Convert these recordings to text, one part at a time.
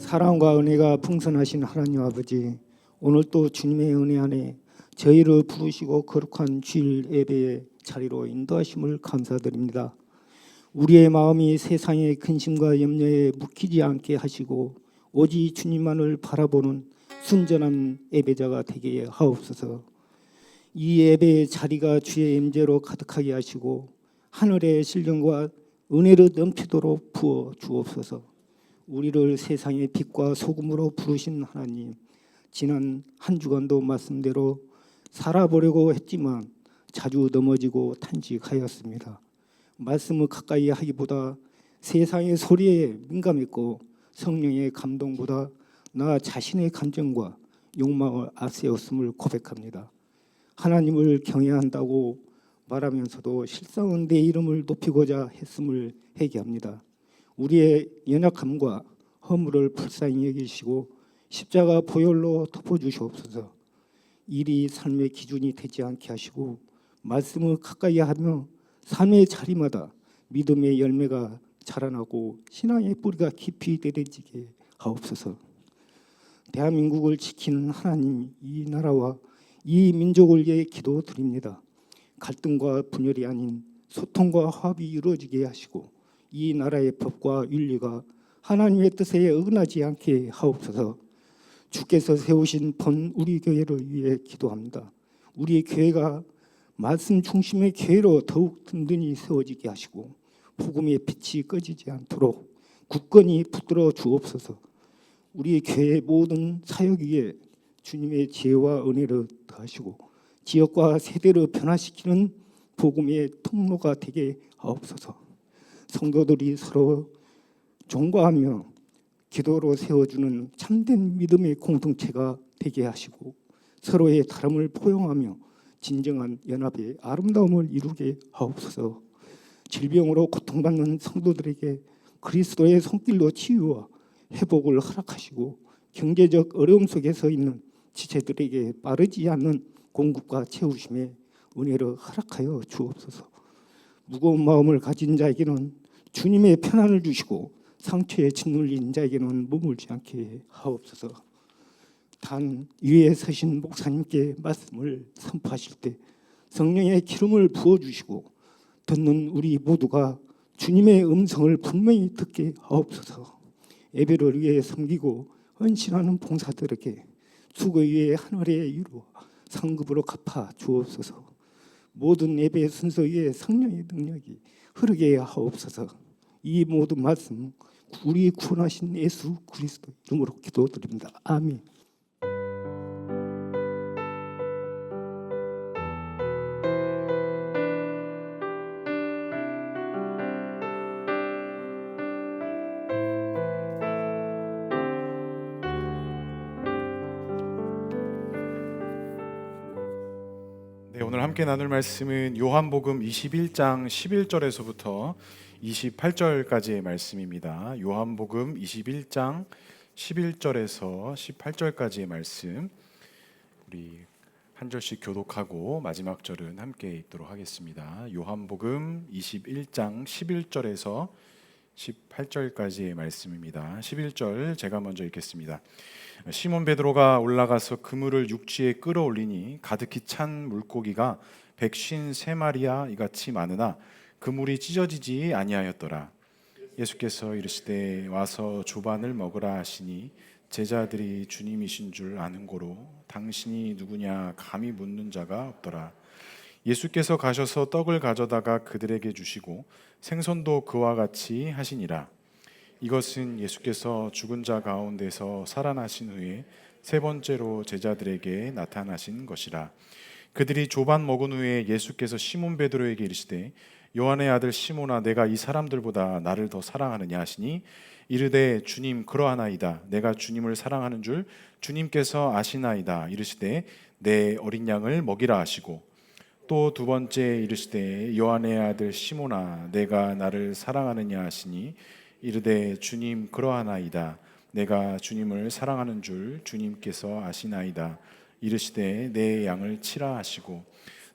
사랑과 은혜가 풍성하신 하나님 아버지, 오늘 또 주님의 은혜 안에 저희를 부르시고 거룩한 주일 예배의 자리로 인도하심을 감사드립니다. 우리의 마음이 세상의 근심과 염려에 묶이지 않게 하시고 오직 주님만을 바라보는 순전한 예배자가 되게 하옵소서. 이 예배의 자리가 주의 임재로 가득하게 하시고 하늘의 신령과 은혜를 넘치도록 부어 주옵소서. 우리를 세상의 빛과 소금으로 부르신 하나님, 지난 한 주간도 말씀대로 살아보려고 했지만 자주 넘어지고 탄식하였습니다. 말씀을 가까이 하기보다 세상의 소리에 민감했고 성령의 감동보다 나 자신의 감정과 욕망을 앞세웠음을 고백합니다. 하나님을 경외한다고 말하면서도 실상은 내 이름을 높이고자 했음을 회개합니다. 우리의 연약함과 허물을 불쌍히 여기시고 십자가 보혈로 덮어주시옵소서. 일이 삶의 기준이 되지 않게 하시고 말씀을 가까이 하며 삶의 자리마다 믿음의 열매가 자라나고 신앙의 뿌리가 깊이 내려지게 하옵소서. 대한민국을 지키는 하나님, 이 나라와 이 민족을 위해 기도드립니다. 갈등과 분열이 아닌 소통과 화합이 이루어지게 하시고 이 나라의 법과 윤리가 하나님의 뜻에 어긋나지 않게 하옵소서. 주께서 세우신 본 우리 교회를 위해 기도합니다. 우리 교회가 말씀 중심의 교회로 더욱 든든히 세워지게 하시고 복음의 빛이 꺼지지 않도록 굳건히 붙들어 주옵소서. 우리 교회의 모든 사역 위에 주님의 지혜와 은혜를 더하시고 지역과 세대를 변화시키는 복음의 통로가 되게 하옵소서. 성도들이 서로 존과하며 기도로 세워주는 참된 믿음의 공동체가 되게 하시고 서로의 다름을 포용하며 진정한 연합의 아름다움을 이루게 하옵소서. 질병으로 고통받는 성도들에게 그리스도의 손길로 치유와 회복을 허락하시고 경제적 어려움 속에서 있는 지체들에게 빠르지 않는 공급과 채우심에 은혜를 허락하여 주옵소서. 무거운 마음을 가진 자에게는 주님의 편안을 주시고 상처에 짓눌린 자에게는 머물지 않게 하옵소서. 단 위에 서신 목사님께 말씀을 선포하실 때 성령의 기름을 부어주시고 듣는 우리 모두가 주님의 음성을 분명히 듣게 하옵소서. 예배를 위해 섬기고 헌신하는 봉사들에게 수고 위에 하늘의 유로 상급으로 갚아 주옵소서. 모든 예배 순서 위에 성령의 능력이 흐르게 하옵소서. 이 모든 말씀 우리 구원하신 예수 그리스도 이름으로 기도드립니다. 아멘. 네, 오늘 함께 나눌 말씀은 요한복음 21장 11절에서부터 28절까지의 말씀입니다. 요한복음 21장 11절에서 18절까지의 말씀, 우리 한 절씩 교독하고 마지막 절은 함께 읽도록 하겠습니다. 요한복음 21장 11절에서 18절까지의 말씀입니다. 11절 제가 먼저 읽겠습니다. 시몬 베드로가 올라가서 그물을 육지에 끌어올리니 가득히 찬 물고기가 153마리야 이같이 많으나 그물이 찢어지지 아니하였더라. 예수께서 이르시되 와서 조반을 먹으라 하시니 제자들이 주님이신 줄 아는 고로 당신이 누구냐 감히 묻는 자가 없더라. 예수께서 가셔서 떡을 가져다가 그들에게 주시고 생선도 그와 같이 하시니라. 이것은 예수께서 죽은 자 가운데서 살아나신 후에 세 번째로 제자들에게 나타나신 것이라. 그들이 조반 먹은 후에 예수께서 시몬 베드로에게 이르시되 요한의 아들 시몬아 내가 이 사람들보다 나를 더 사랑하느냐 하시니 이르되 주님 그러하나이다. 내가 주님을 사랑하는 줄 주님께서 아시나이다. 이르시되 내 어린 양을 먹이라 하시고 또 두 번째 이르시되 요한의 아들 시몬아 내가 나를 사랑하느냐 하시니 이르되 주님 그러하나이다. 내가 주님을 사랑하는 줄 주님께서 아시나이다. 이르시되 내 양을 치라 하시고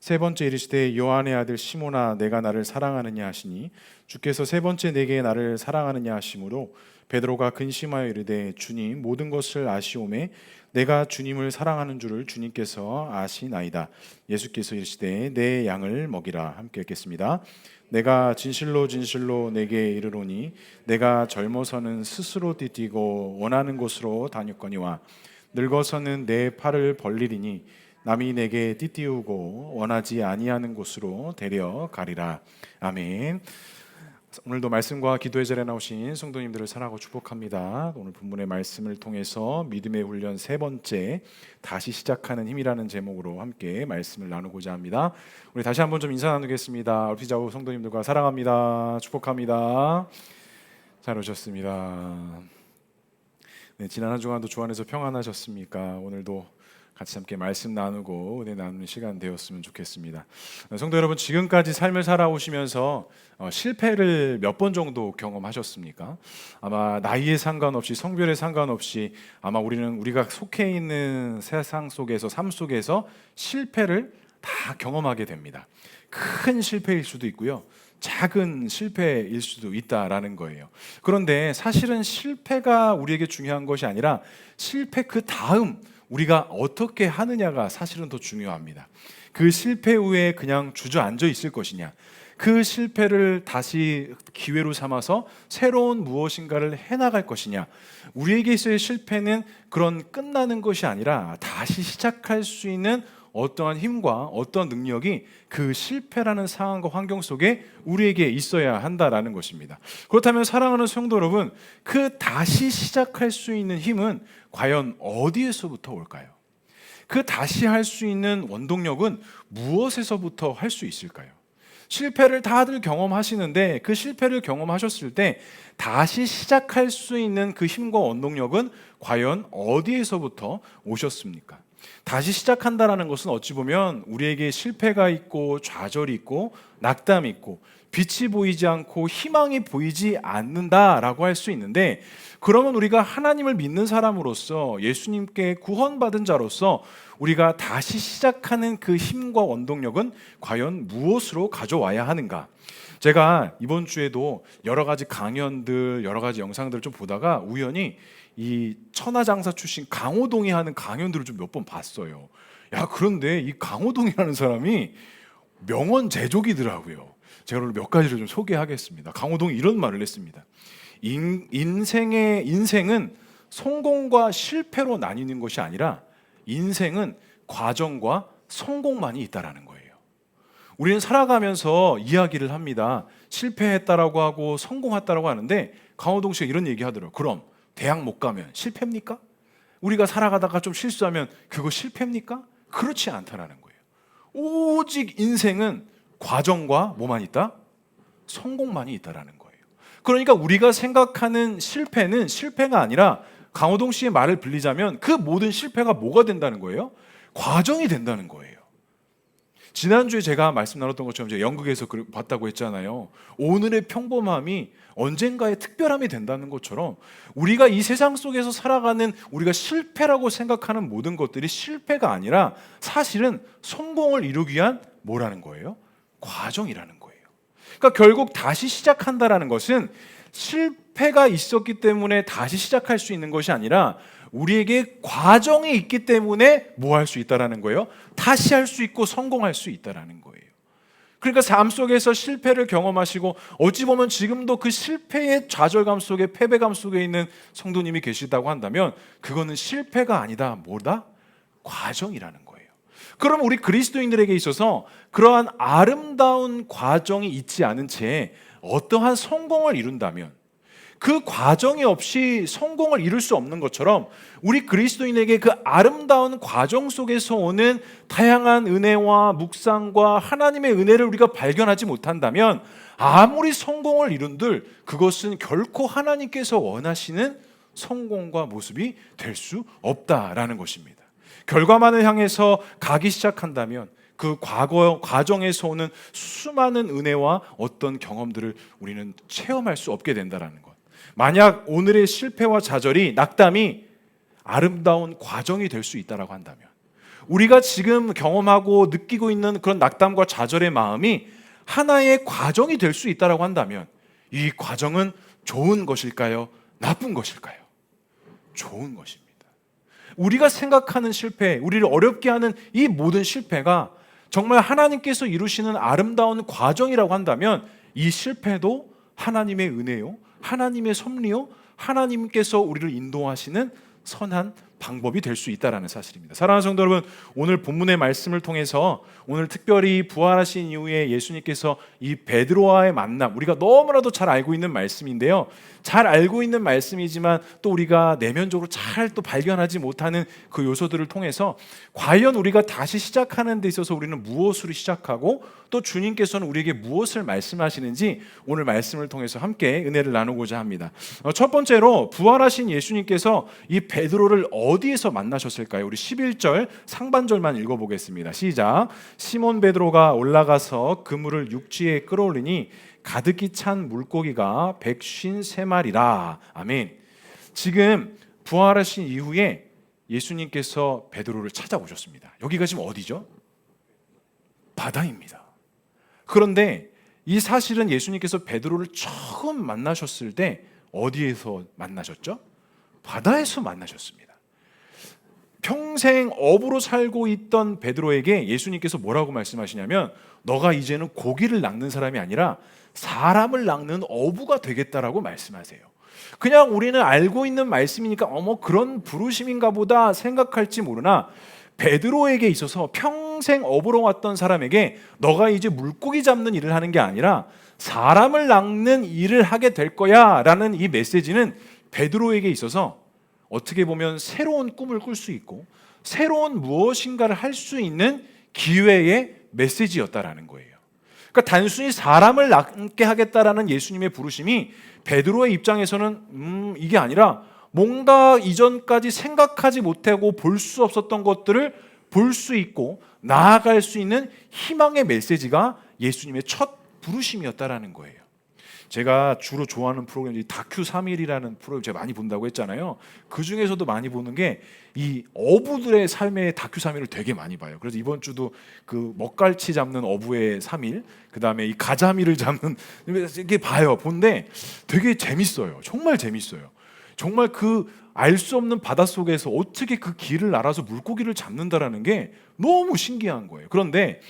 세 번째 이르시되 요한의 아들 시몬아 내가 나를 사랑하느냐 하시니 주께서 세 번째 내게 나를 사랑하느냐 하시므로 베드로가 근심하여 이르되 주님 모든 것을 아시오매 내가 주님을 사랑하는 줄을 주님께서 아시나이다. 예수께서 이르시되 내 양을 먹이라. 함께 읽겠습니다. 내가 진실로 진실로 내게 이르노니 내가 젊어서는 스스로 뛰뛰고 원하는 곳으로 다녔거니와 늙어서는 내 팔을 벌리리니 남이 내게 띠띠우고 원하지 아니하는 곳으로 데려가리라. 아멘. 오늘도 말씀과 기도의 자리에 나오신 성도님들을 사랑하고 축복합니다. 오늘 본문의 말씀을 통해서 믿음의 훈련 세 번째, 다시 시작하는 힘이라는 제목으로 함께 말씀을 나누고자 합니다. 우리 다시 한번 좀 인사 나누겠습니다. 얼피자우 성도님들과 사랑합니다. 축복합니다. 잘 오셨습니다. 네, 지난 한 주간도 주 안에서 평안하셨습니까? 오늘도 같이 함께 말씀 나누고 은혜 나누는 시간 되었으면 좋겠습니다. 성도 여러분, 지금까지 삶을 살아오시면서 실패를 몇 번 정도 경험하셨습니까? 아마 나이에 상관없이 성별에 상관없이 아마 우리가 속해 있는 세상 속에서 삶 속에서 실패를 다 경험하게 됩니다. 큰 실패일 수도 있고요. 작은 실패일 수도 있다라는 거예요. 그런데 사실은 실패가 우리에게 중요한 것이 아니라 실패 그 다음 우리가 어떻게 하느냐가 사실은 더 중요합니다. 그 실패 후에 그냥 주저앉아 있을 것이냐, 그 실패를 다시 기회로 삼아서 새로운 무엇인가를 해나갈 것이냐. 우리에게 있어의 실패는 그런 끝나는 것이 아니라 다시 시작할 수 있는 어떠한 힘과 어떤 능력이 그 실패라는 상황과 환경 속에 우리에게 있어야 한다라는 것입니다. 그렇다면 사랑하는 성도 여러분, 그 다시 시작할 수 있는 힘은 과연 어디에서부터 올까요? 그 다시 할 수 있는 원동력은 무엇에서부터 할 수 있을까요? 실패를 다들 경험하시는데 그 실패를 경험하셨을 때 다시 시작할 수 있는 그 힘과 원동력은 과연 어디에서부터 오셨습니까? 다시 시작한다라는 것은 어찌 보면 우리에게 실패가 있고 좌절이 있고 낙담이 있고 빛이 보이지 않고 희망이 보이지 않는다라고 할 수 있는데, 그러면 우리가 하나님을 믿는 사람으로서 예수님께 구원받은 자로서 우리가 다시 시작하는 그 힘과 원동력은 과연 무엇으로 가져와야 하는가? 제가 이번 주에도 여러 가지 강연들, 여러 가지 영상들을 좀 보다가 우연히 이 천하장사 출신 강호동이 하는 강연들을 좀 몇 번 봤어요. 야, 그런데 이 강호동이라는 사람이 명언 제조기더라고요. 제가 오늘 몇 가지를 좀 소개하겠습니다. 강호동이 이런 말을 했습니다. 인생은 성공과 실패로 나뉘는 것이 아니라 인생은 과정과 성공만이 있다라는 거예요. 우리는 살아가면서 이야기를 합니다. 실패했다라고 하고 성공했다라고 하는데 강호동 씨가 이런 얘기 하더라고요. 그럼 대학 못 가면 실패입니까? 우리가 살아가다가 좀 실수하면 그거 실패입니까? 그렇지 않다라는 거예요. 오직 인생은 과정과 뭐만 있다? 성공만이 있다라는 거예요. 그러니까 우리가 생각하는 실패는 실패가 아니라 강호동 씨의 말을 빌리자면 그 모든 실패가 뭐가 된다는 거예요? 과정이 된다는 거예요. 지난주에 제가 말씀 나눴던 것처럼 제가 연극에서 봤다고 했잖아요. 오늘의 평범함이 언젠가의 특별함이 된다는 것처럼 우리가 이 세상 속에서 살아가는 우리가 실패라고 생각하는 모든 것들이 실패가 아니라 사실은 성공을 이루기 위한 뭐라는 거예요? 과정이라는 거예요. 그러니까 결국 다시 시작한다라는 것은 실패가 있었기 때문에 다시 시작할 수 있는 것이 아니라 우리에게 과정이 있기 때문에 뭐 할 수 있다라는 거예요? 다시 할 수 있고 성공할 수 있다라는 거예요. 그러니까 삶 속에서 실패를 경험하시고 어찌 보면 지금도 그 실패의 좌절감 속에 패배감 속에 있는 성도님이 계시다고 한다면 그거는 실패가 아니다. 뭐다? 과정이라는 거예요. 그럼 우리 그리스도인들에게 있어서 그러한 아름다운 과정이 있지 않은 채 어떠한 성공을 이룬다면 그 과정이 없이 성공을 이룰 수 없는 것처럼 우리 그리스도인에게 그 아름다운 과정 속에서 오는 다양한 은혜와 묵상과 하나님의 은혜를 우리가 발견하지 못한다면 아무리 성공을 이룬들 그것은 결코 하나님께서 원하시는 성공과 모습이 될 수 없다라는 것입니다. 결과만을 향해서 가기 시작한다면 그 과정에서 오는 수많은 은혜와 어떤 경험들을 우리는 체험할 수 없게 된다는 것. 만약 오늘의 실패와 좌절이 낙담이 아름다운 과정이 될 수 있다라고 한다면 우리가 지금 경험하고 느끼고 있는 그런 낙담과 좌절의 마음이 하나의 과정이 될 수 있다고 한다면 이 과정은 좋은 것일까요? 나쁜 것일까요? 좋은 것입니다. 우리가 생각하는 실패, 우리를 어렵게 하는 이 모든 실패가 정말 하나님께서 이루시는 아름다운 과정이라고 한다면 이 실패도 하나님의 은혜요, 하나님의 섭리요, 하나님께서 우리를 인도하시는 선한 방법이 될 수 있다는 사실입니다. 사랑하는 성도 여러분, 오늘 본문의 말씀을 통해서 오늘 특별히 부활하신 이후에 예수님께서 이 베드로와의 만남, 우리가 너무나도 잘 알고 있는 말씀인데요, 잘 알고 있는 말씀이지만 또 우리가 내면적으로 잘 또 발견하지 못하는 그 요소들을 통해서 과연 우리가 다시 시작하는 데 있어서 우리는 무엇으로 시작하고 또 주님께서는 우리에게 무엇을 말씀하시는지 오늘 말씀을 통해서 함께 은혜를 나누고자 합니다. 첫 번째로 부활하신 예수님께서 이 베드로를 어디에서 만나셨을까요? 우리 11절 상반절만 읽어보겠습니다. 시작. 시몬 베드로가 올라가서 그물을 육지에 끌어올리니 가득히 찬 물고기가 153마리라. 아멘. 지금 부활하신 이후에 예수님께서 베드로를 찾아오셨습니다. 여기가 지금 어디죠? 바다입니다. 그런데 이 사실은 예수님께서 베드로를 처음 만나셨을 때 어디에서 만나셨죠? 바다에서 만나셨습니다. 평생 어부로 살고 있던 베드로에게 예수님께서 뭐라고 말씀하시냐면 너가 이제는 고기를 낚는 사람이 아니라 사람을 낚는 어부가 되겠다라고 말씀하세요. 그냥 우리는 알고 있는 말씀이니까 그런 부르심인가 보다 생각할지 모르나 베드로에게 있어서 평생 어부로 왔던 사람에게 너가 이제 물고기 잡는 일을 하는 게 아니라 사람을 낚는 일을 하게 될 거야 라는 이 메시지는 베드로에게 있어서 어떻게 보면 새로운 꿈을 꿀 수 있고 새로운 무엇인가를 할 수 있는 기회의 메시지였다라는 거예요. 그러니까 단순히 사람을 낚게 하겠다라는 예수님의 부르심이 베드로의 입장에서는 이게 아니라 뭔가 이전까지 생각하지 못하고 볼 수 없었던 것들을 볼 수 있고 나아갈 수 있는 희망의 메시지가 예수님의 첫 부르심이었다라는 거예요. 제가 주로 좋아하는 프로그램이 다큐 3일이라는 프로그램 제가 많이 본다고 했잖아요. 그 중에서도 많이 보는 게 이 어부들의 삶의 다큐 3일을 되게 많이 봐요. 그래서 이번 주도 그 먹갈치 잡는 어부의 3일, 그 다음에 이 가자미를 잡는 이게 봐요. 본데 되게 재밌어요. 정말 재밌어요. 정말 그 알 수 없는 바닷속에서 어떻게 그 길을 알아서 물고기를 잡는다라는 게 너무 신기한 거예요. 그런데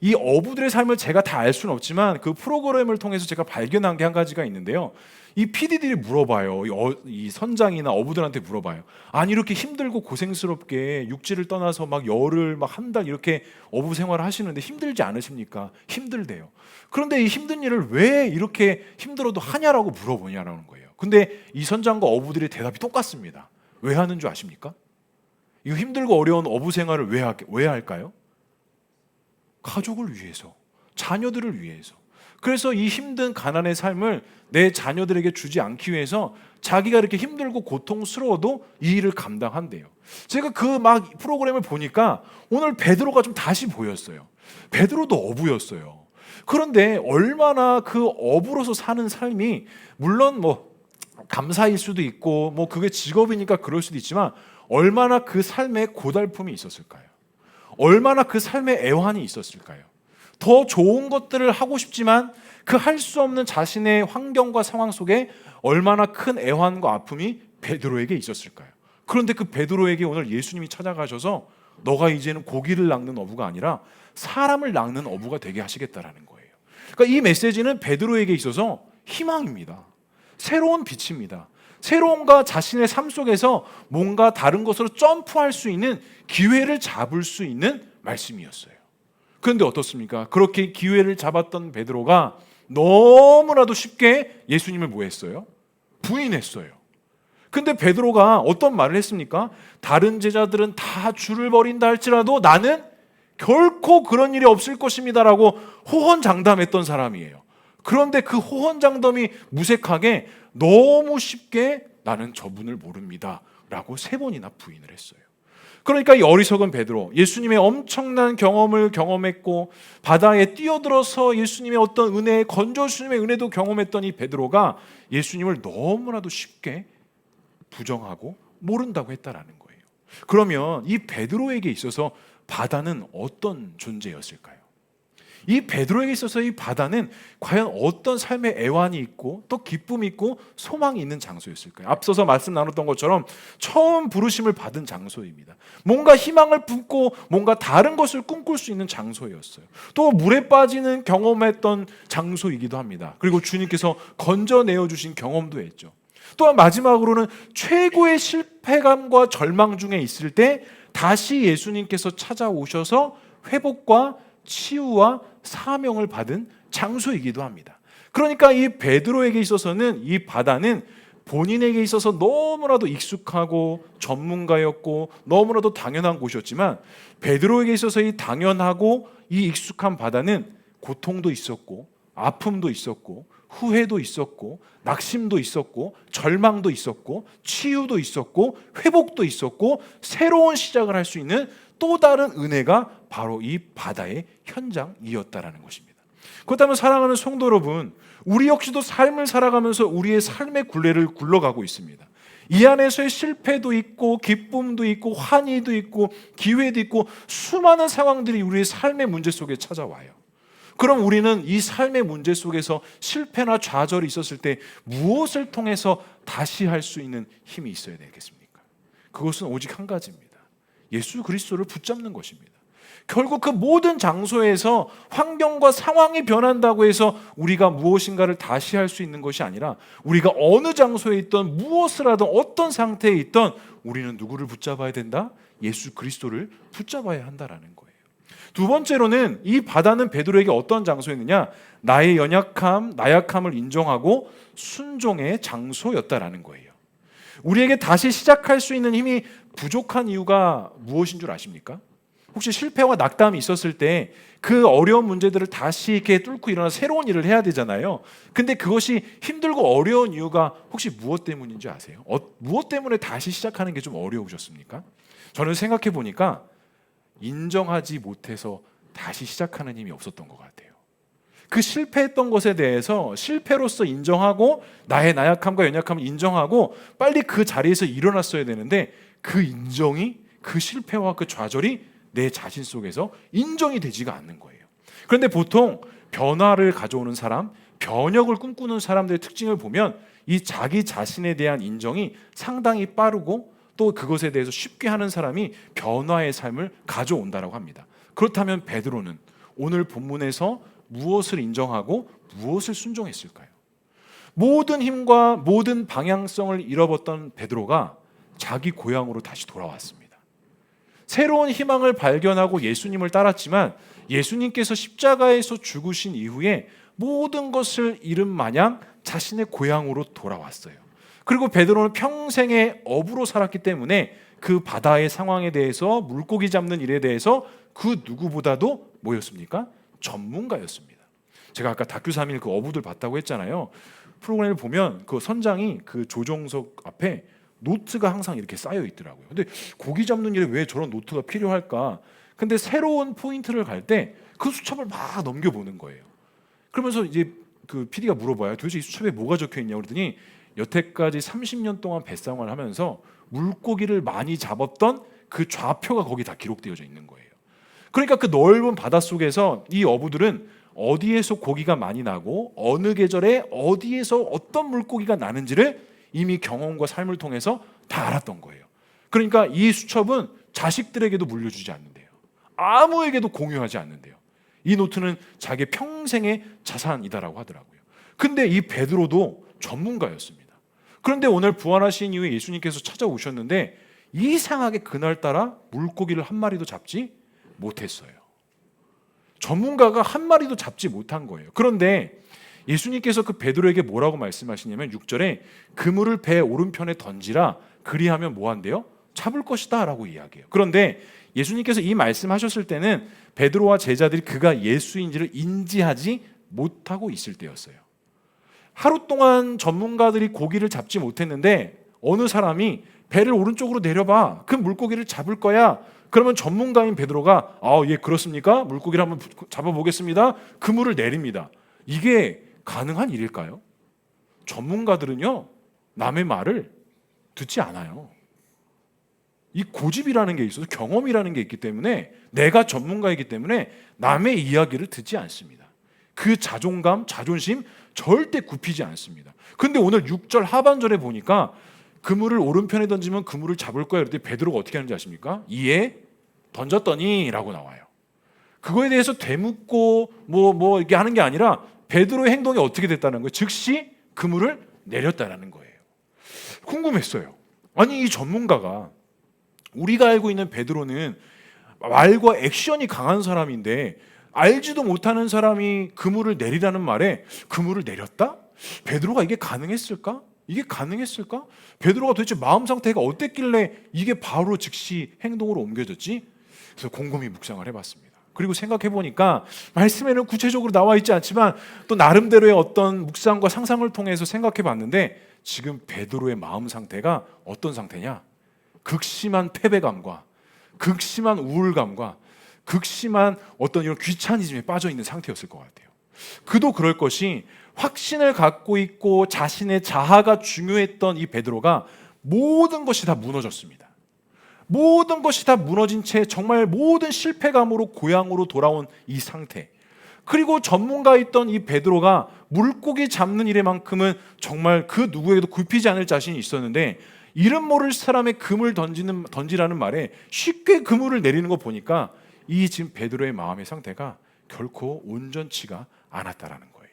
이 어부들의 삶을 제가 다 알 수는 없지만 그 프로그램을 통해서 제가 발견한 게 한 가지가 있는데요. 이 PD들이 물어봐요. 이 선장이나 어부들한테 물어봐요. 아니 이렇게 힘들고 고생스럽게 육지를 떠나서 막 열흘 막 한 달 이렇게 어부 생활을 하시는데 힘들지 않으십니까? 힘들대요. 그런데 이 힘든 일을 왜 이렇게 힘들어도 하냐라고 물어보냐라는 거예요. 근데 이 선장과 어부들의 대답이 똑같습니다. 왜 하는 줄 아십니까? 이 힘들고 어려운 어부 생활을 왜 할까요? 가족을 위해서, 자녀들을 위해서. 그래서 이 힘든 가난의 삶을 내 자녀들에게 주지 않기 위해서 자기가 이렇게 힘들고 고통스러워도 이 일을 감당한대요. 제가 그 막 프로그램을 보니까 오늘 베드로가 좀 다시 보였어요. 베드로도 어부였어요. 그런데 얼마나 그 어부로서 사는 삶이 물론 감사일 수도 있고 그게 직업이니까 그럴 수도 있지만 얼마나 그 삶에 고달픔이 있었을까요? 얼마나 그 삶에 애환이 있었을까요? 더 좋은 것들을 하고 싶지만 그 할 수 없는 자신의 환경과 상황 속에 얼마나 큰 애환과 아픔이 베드로에게 있었을까요? 그런데 그 베드로에게 오늘 예수님이 찾아가셔서 너가 이제는 고기를 낚는 어부가 아니라 사람을 낚는 어부가 되게 하시겠다라는 거예요. 그러니까 이 메시지는 베드로에게 있어서 희망입니다. 새로운 빛입니다. 새로움과 자신의 삶 속에서 뭔가 다른 것으로 점프할 수 있는 기회를 잡을 수 있는 말씀이었어요. 그런데 어떻습니까? 그렇게 기회를 잡았던 베드로가 너무나도 쉽게 예수님을 뭐 했어요? 부인했어요. 근데 베드로가 어떤 말을 했습니까? 다른 제자들은 다 줄을 버린다 할지라도 나는 결코 그런 일이 없을 것입니다라고 호언장담했던 사람이에요. 그런데 그 호언장담이 무색하게 너무 쉽게 나는 저분을 모릅니다 라고 3번이나 부인을 했어요. 그러니까 이 어리석은 베드로, 예수님의 엄청난 경험을 경험했고 바다에 뛰어들어서 예수님의 어떤 은혜, 건져주님의 은혜도 경험했던 이 베드로가 예수님을 너무나도 쉽게 부정하고 모른다고 했다라는 거예요. 그러면 이 베드로에게 있어서 바다는 어떤 존재였을까요? 이 베드로에게 있어서 이 바다는 과연 어떤 삶의 애환이 있고 또 기쁨이 있고 소망이 있는 장소였을까요? 앞서서 말씀 나눴던 것처럼 처음 부르심을 받은 장소입니다. 뭔가 희망을 품고 뭔가 다른 것을 꿈꿀 수 있는 장소였어요. 또 물에 빠지는 경험했던 장소이기도 합니다. 그리고 주님께서 건져내어 주신 경험도 했죠. 또한 마지막으로는 최고의 실패감과 절망 중에 있을 때 다시 예수님께서 찾아오셔서 회복과 치유와 사명을 받은 장소이기도 합니다. 그러니까 이 베드로에게 있어서는 이 바다는 본인에게 있어서 너무나도 익숙하고 전문가였고 너무나도 당연한 곳이었지만 베드로에게 있어서 이 당연하고 이 익숙한 바다는 고통도 있었고 아픔도 있었고 후회도 있었고 낙심도 있었고 절망도 있었고 치유도 있었고 회복도 있었고 새로운 시작을 할 수 있는 또 다른 은혜가 바로 이 바다의 현장이었다라는 것입니다. 그렇다면 사랑하는 성도 여러분, 우리 역시도 삶을 살아가면서 우리의 삶의 굴레를 굴러가고 있습니다. 이 안에서의 실패도 있고 기쁨도 있고 환희도 있고 기회도 있고 수많은 상황들이 우리의 삶의 문제 속에 찾아와요. 그럼 우리는 이 삶의 문제 속에서 실패나 좌절이 있었을 때 무엇을 통해서 다시 할 수 있는 힘이 있어야 되겠습니까? 그것은 오직 한 가지입니다. 예수 그리스도를 붙잡는 것입니다. 결국 그 모든 장소에서 환경과 상황이 변한다고 해서 우리가 무엇인가를 다시 할 수 있는 것이 아니라 우리가 어느 장소에 있던 무엇을 하든 어떤 상태에 있던 우리는 누구를 붙잡아야 된다? 예수 그리스도를 붙잡아야 한다라는 거예요. 두 번째로는 이 바다는 베드로에게 어떤 장소였느냐? 나의 연약함, 나약함을 인정하고 순종의 장소였다라는 거예요. 우리에게 다시 시작할 수 있는 힘이 부족한 이유가 무엇인 줄 아십니까? 혹시 실패와 낙담이 있었을 때 그 어려운 문제들을 다시 이렇게 뚫고 일어나 새로운 일을 해야 되잖아요. 근데 그것이 힘들고 어려운 이유가 혹시 무엇 때문인지 아세요? 무엇 때문에 다시 시작하는 게 좀 어려우셨습니까? 저는 생각해 보니까 인정하지 못해서 다시 시작하는 힘이 없었던 것 같아요. 그 실패했던 것에 대해서 실패로서 인정하고 나의 나약함과 연약함을 인정하고 빨리 그 자리에서 일어났어야 되는데 그 인정이 그 실패와 그 좌절이 내 자신 속에서 인정이 되지가 않는 거예요. 그런데 보통 변화를 가져오는 사람, 변혁을 꿈꾸는 사람들의 특징을 보면 이 자기 자신에 대한 인정이 상당히 빠르고 또 그것에 대해서 쉽게 하는 사람이 변화의 삶을 가져온다라고 합니다. 그렇다면 베드로는 오늘 본문에서 무엇을 인정하고 무엇을 순종했을까요? 모든 힘과 모든 방향성을 잃어버렸던 베드로가 자기 고향으로 다시 돌아왔습니다. 새로운 희망을 발견하고 예수님을 따랐지만 예수님께서 십자가에서 죽으신 이후에 모든 것을 잃은 마냥 자신의 고향으로 돌아왔어요. 그리고 베드로는 평생의 어부로 살았기 때문에 그 바다의 상황에 대해서 물고기 잡는 일에 대해서 그 누구보다도 뭐였습니까? 전문가였습니다. 제가 아까 다큐 3일 그 어부들 봤다고 했잖아요. 프로그램을 보면 그 선장이 그 조종석 앞에 노트가 항상 이렇게 쌓여 있더라고요. 근데 고기 잡는 일에 왜 저런 노트가 필요할까? 근데 새로운 포인트를 갈 때 그 수첩을 막 넘겨보는 거예요. 그러면서 이제 그 PD가 물어봐요. 도대체 이 수첩에 뭐가 적혀 있냐고 그러더니 여태까지 30년 동안 뱃생활을 하면서 물고기를 많이 잡았던 그 좌표가 거기 다 기록되어 있는 거예요. 그러니까 그 넓은 바닷속에서 이 어부들은 어디에서 고기가 많이 나고 어느 계절에 어디에서 어떤 물고기가 나는지를 이미 경험과 삶을 통해서 다 알았던 거예요. 그러니까 이 수첩은 자식들에게도 물려주지 않는데요. 아무에게도 공유하지 않는데요. 이 노트는 자기 평생의 자산이다라고 하더라고요. 근데 이 베드로도 전문가였습니다. 그런데 오늘 부활하신 이후에 예수님께서 찾아오셨는데 이상하게 그날따라 물고기를 한 마리도 잡지 못했어요. 전문가가 한 마리도 잡지 못한 거예요. 그런데 예수님께서 그 베드로에게 뭐라고 말씀하시냐면 6절에 그물을 배 오른편에 던지라 그리하면 뭐한대요? 잡을 것이다 라고 이야기해요. 그런데 예수님께서 이 말씀하셨을 때는 베드로와 제자들이 그가 예수인지를 인지하지 못하고 있을 때였어요. 하루 동안 전문가들이 고기를 잡지 못했는데 어느 사람이 배를 오른쪽으로 내려봐. 그 물고기를 잡을 거야. 그러면 전문가인 베드로가 예 그렇습니까? 물고기를 한번 잡아보겠습니다. 그물을 내립니다. 이게 가능한 일일까요? 전문가들은요 남의 말을 듣지 않아요. 이 고집이라는 게 있어서 경험이라는 게 있기 때문에 내가 전문가이기 때문에 남의 이야기를 듣지 않습니다. 그 자존감, 자존심 절대 굽히지 않습니다. 근데 오늘 6절 하반절에 보니까 그물을 오른편에 던지면 그물을 잡을 거야. 그랬더니 베드로가 어떻게 하는지 아십니까? 이에 던졌더니 라고 나와요. 그거에 대해서 되묻고 뭐 이렇게 하는 게 아니라 베드로의 행동이 어떻게 됐다는 거예요. 즉시 그물을 내렸다는 거예요. 궁금했어요. 아니 이 전문가가 우리가 알고 있는 베드로는 말과 액션이 강한 사람인데 알지도 못하는 사람이 그물을 내리라는 말에 그물을 내렸다? 베드로가 이게 가능했을까? 이게 가능했을까? 베드로가 도대체 마음 상태가 어땠길래 이게 바로 즉시 행동으로 옮겨졌지? 그래서 곰곰이 묵상을 해봤습니다. 그리고 생각해보니까 말씀에는 구체적으로 나와 있지 않지만 또 나름대로의 어떤 묵상과 상상을 통해서 생각해봤는데 지금 베드로의 마음 상태가 어떤 상태냐? 극심한 패배감과 극심한 우울감과 극심한 어떤 이런 귀차니즘에 빠져 있는 상태였을 것 같아요. 그도 그럴 것이 확신을 갖고 있고 자신의 자아가 중요했던 이 베드로가 모든 것이 다 무너졌습니다. 모든 것이 다 무너진 채 정말 모든 실패감으로 고향으로 돌아온 이 상태. 그리고 전문가였던 이 베드로가 물고기 잡는 일에만큼은 정말 그 누구에게도 굽히지 않을 자신이 있었는데 이름 모를 사람의 금을 던지라는 말에 쉽게 그물을 내리는 거 보니까 이 지금 베드로의 마음의 상태가 결코 온전치가 않았다라는 거예요.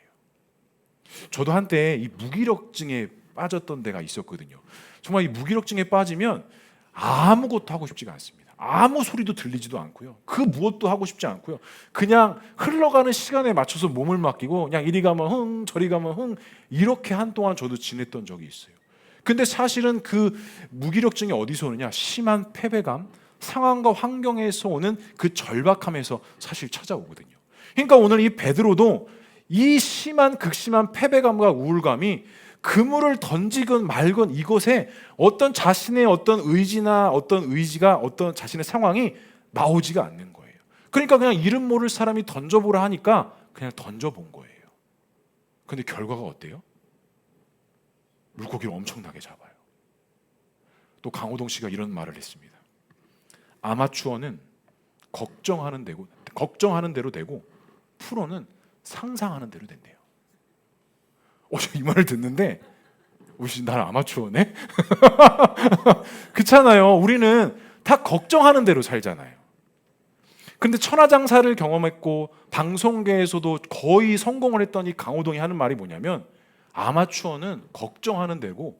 저도 한때 이 무기력증에 빠졌던 데가 있었거든요. 정말 이 무기력증에 빠지면 아무것도 하고 싶지가 않습니다. 아무 소리도 들리지도 않고요. 그 무엇도 하고 싶지 않고요. 그냥 흘러가는 시간에 맞춰서 몸을 맡기고 그냥 이리 가면 흥 저리 가면 흥 이렇게 한동안 저도 지냈던 적이 있어요. 근데 사실은 그 무기력증이 어디서 오느냐? 심한 패배감, 상황과 환경에서 오는 그 절박함에서 사실 찾아오거든요. 그러니까 오늘 이 베드로도 이 심한 극심한 패배감과 우울감이 그물을 던지건 말건 이것에 어떤 자신의 어떤 의지나 어떤 의지가 어떤 자신의 상황이 나오지가 않는 거예요. 그러니까 그냥 이름 모를 사람이 던져보라 하니까 그냥 던져본 거예요. 근데 결과가 어때요? 물고기를 엄청나게 잡아요. 또 강호동 씨가 이런 말을 했습니다. 아마추어는 걱정하는 대로 되고 프로는 상상하는 대로 된대요. 이 말을 듣는데 난 아마추어네? 그렇잖아요. 우리는 다 걱정하는 대로 살잖아요. 근데 천하장사를 경험했고 방송계에서도 거의 성공을 했던 이 강호동이 하는 말이 뭐냐면 아마추어는 걱정하는 대로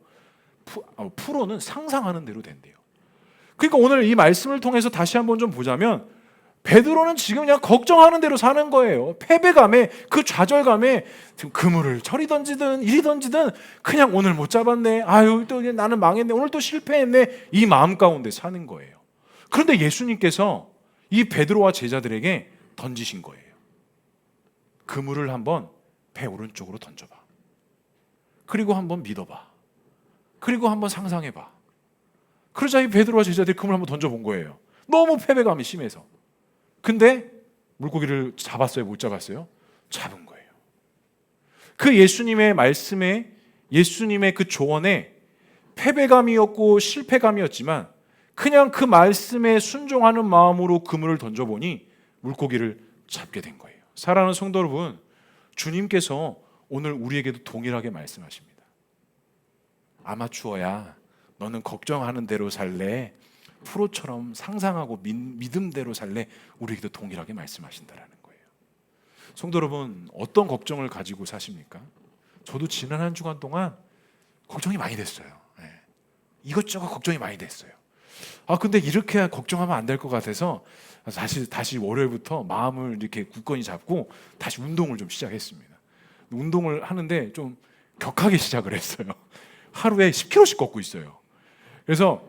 프로는 상상하는 대로 된대요. 그러니까 오늘 이 말씀을 통해서 다시 한번 좀 보자면 베드로는 지금 그냥 걱정하는 대로 사는 거예요. 패배감에 그 좌절감에 그물을 저리 던지든 이리 던지든 그냥 오늘 못 잡았네. 아유 또 나는 망했네. 오늘 또 실패했네. 이 마음 가운데 사는 거예요. 그런데 예수님께서 이 베드로와 제자들에게 던지신 거예요. 그물을 한번 배 오른쪽으로 던져봐. 그리고 한번 믿어봐. 그리고 한번 상상해봐. 그러자 이 베드로와 제자들이 그물을 한번 던져본 거예요. 너무 패배감이 심해서. 근데 물고기를 잡았어요? 못 잡았어요? 잡은 거예요. 그 예수님의 말씀에 예수님의 그 조언에 패배감이었고 실패감이었지만 그냥 그 말씀에 순종하는 마음으로 그물을 던져보니 물고기를 잡게 된 거예요. 사랑하는 성도 여러분, 주님께서 오늘 우리에게도 동일하게 말씀하십니다. 아마추어야, 너는 걱정하는 대로 살래? 프로처럼 상상하고 믿음대로 살래? 우리에게도 동일하게 말씀하신다라는 거예요. 성도 여러분, 어떤 걱정을 가지고 사십니까? 저도 지난 한 주간 동안 걱정이 많이 됐어요. 이것저것 걱정이 많이 됐어요. 근데 이렇게 걱정하면 안 될 것 같아서 다시 월요일부터 마음을 이렇게 굳건히 잡고 다시 운동을 좀 시작했습니다. 운동을 하는데 좀 격하게 시작을 했어요. 하루에 10kg씩 걷고 있어요. 그래서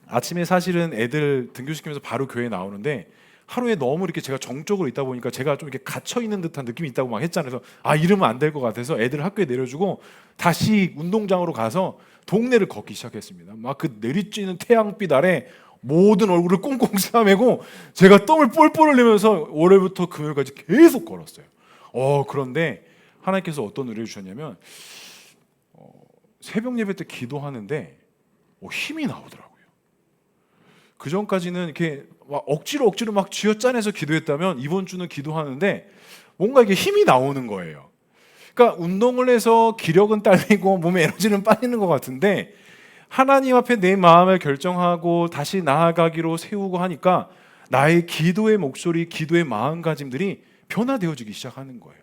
아침에 사실은 애들 등교시키면서 바로 교회에 나오는데 하루에 너무 이렇게 제가 정적으로 있다 보니까 제가 좀 이렇게 갇혀 있는 듯한 느낌이 있다고 막 했잖아요. 그래서 이러면 안 될 것 같아서 애들 학교에 내려주고 다시 운동장으로 가서 동네를 걷기 시작했습니다. 막 그 내리쬐는 태양빛 아래 모든 얼굴을 꽁꽁 싸매고 제가 땀을 뻘뻘 흘리면서 월요일부터 금요일까지 계속 걸었어요. 그런데 하나님께서 어떤 은혜를 주셨냐면 새벽 예배 때 기도하는데 힘이 나오더라고요. 그 전까지는 이렇게 막 억지로 막 쥐어짜내서 기도했다면 이번 주는 기도하는데 뭔가 이게 힘이 나오는 거예요. 그러니까 운동을 해서 기력은 딸리고 몸에 에너지는 빠지는 것 같은데 하나님 앞에 내 마음을 결정하고 다시 나아가기로 세우고 하니까 나의 기도의 목소리, 기도의 마음가짐들이 변화되어지기 시작하는 거예요.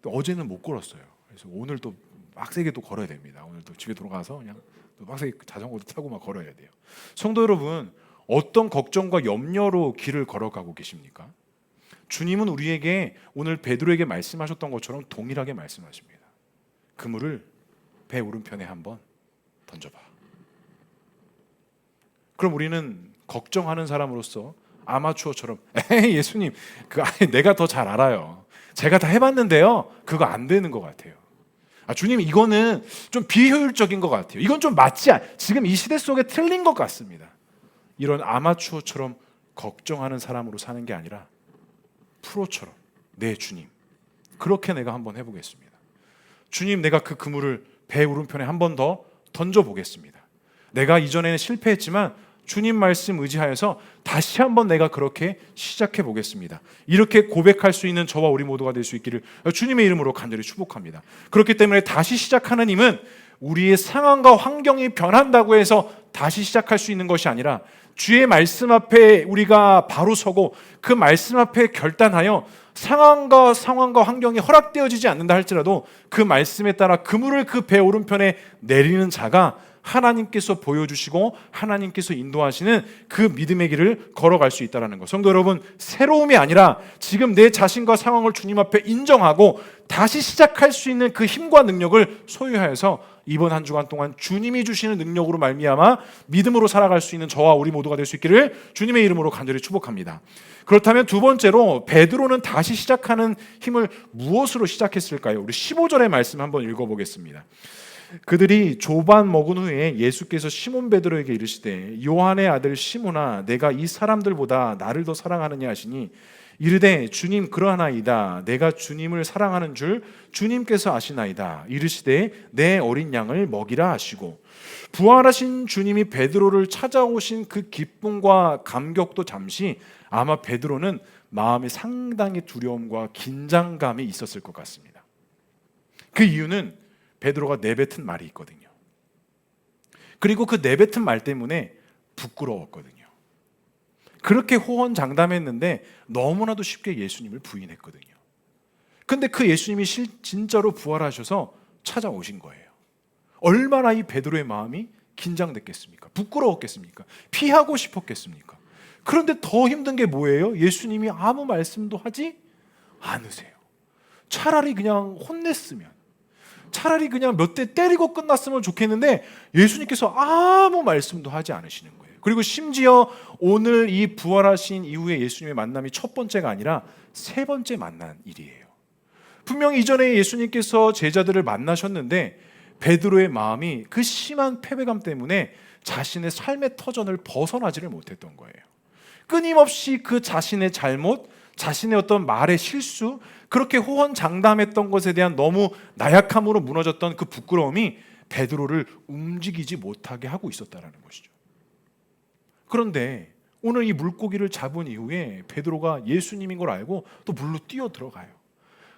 어제는 못 걸었어요. 그래서 오늘 또 빡세게 또 걸어야 됩니다. 오늘 또 집에 돌아가서 그냥 또 빡세게 자전거도 타고 막 걸어야 돼요. 성도 여러분, 어떤 걱정과 염려로 길을 걸어가고 계십니까? 주님은 우리에게 오늘 베드로에게 말씀하셨던 것처럼 동일하게 말씀하십니다. 그물을 배 오른편에 한번 던져봐. 그럼 우리는 걱정하는 사람으로서 아마추어처럼 에이 예수님 내가 더 잘 알아요. 제가 다 해봤는데요. 그거 안 되는 것 같아요. 주님 이거는 좀 비효율적인 것 같아요. 이건 좀 지금 이 시대 속에 틀린 것 같습니다. 이런 아마추어처럼 걱정하는 사람으로 사는 게 아니라 프로처럼 네 주님 그렇게 내가 한번 해보겠습니다. 주님 내가 그 그물을 배 오른편에 한 번 더 던져보겠습니다. 내가 이전에는 실패했지만 주님 말씀 의지하여서 다시 한번 내가 그렇게 시작해 보겠습니다. 이렇게 고백할 수 있는 저와 우리 모두가 될 수 있기를 주님의 이름으로 간절히 축복합니다. 그렇기 때문에 다시 시작하는 힘은 우리의 상황과 환경이 변한다고 해서 다시 시작할 수 있는 것이 아니라 주의 말씀 앞에 우리가 바로 서고 그 말씀 앞에 결단하여 상황과 환경이 허락되어지지 않는다 할지라도 그 말씀에 따라 그물을 그 배 오른편에 내리는 자가 하나님께서 보여주시고 하나님께서 인도하시는 그 믿음의 길을 걸어갈 수 있다는 것. 성도 여러분, 새로움이 아니라 지금 내 자신과 상황을 주님 앞에 인정하고 다시 시작할 수 있는 그 힘과 능력을 소유하여서 이번 한 주간 동안 주님이 주시는 능력으로 말미암아 믿음으로 살아갈 수 있는 저와 우리 모두가 될 수 있기를 주님의 이름으로 간절히 축복합니다. 그렇다면 두 번째로 베드로는 다시 시작하는 힘을 무엇으로 시작했을까요? 우리 15절의 말씀 한번 읽어보겠습니다. 그들이 조반 먹은 후에 예수께서 시몬 베드로에게 이르시되 요한의 아들 시몬아 내가 이 사람들보다 나를 더 사랑하느냐 하시니 이르되 주님 그러하나이다. 내가 주님을 사랑하는 줄 주님께서 아시나이다. 이르시되 내 어린 양을 먹이라 하시고 부활하신 주님이 베드로를 찾아오신 그 기쁨과 감격도 잠시 아마 베드로는 마음에 상당히 두려움과 긴장감이 있었을 것 같습니다. 그 이유는 베드로가 내뱉은 말이 있거든요. 그리고 그 내뱉은 말 때문에 부끄러웠거든요. 그렇게 호언장담했는데 너무나도 쉽게 예수님을 부인했거든요. 근데 그 예수님이 진짜로 부활하셔서 찾아오신 거예요. 얼마나 이 베드로의 마음이 긴장됐겠습니까? 부끄러웠겠습니까? 피하고 싶었겠습니까? 그런데 더 힘든 게 뭐예요? 예수님이 아무 말씀도 하지 않으세요. 차라리 그냥 혼냈으면, 차라리 그냥 몇 대 때리고 끝났으면 좋겠는데 예수님께서 아무 말씀도 하지 않으시는 거예요. 그리고 심지어 오늘 이 부활하신 이후에 예수님의 만남이 첫 번째가 아니라 세 번째 만난 일이에요. 분명히 이전에 예수님께서 제자들을 만나셨는데 베드로의 마음이 그 심한 패배감 때문에 자신의 삶의 터전을 벗어나지를 못했던 거예요. 끊임없이 그 자신의 잘못, 자신의 어떤 말의 실수, 그렇게 호언장담했던 것에 대한 너무 나약함으로 무너졌던 그 부끄러움이 베드로를 움직이지 못하게 하고 있었다는 것이죠. 그런데 오늘 이 물고기를 잡은 이후에 베드로가 예수님인 걸 알고 또 물로 뛰어 들어가요.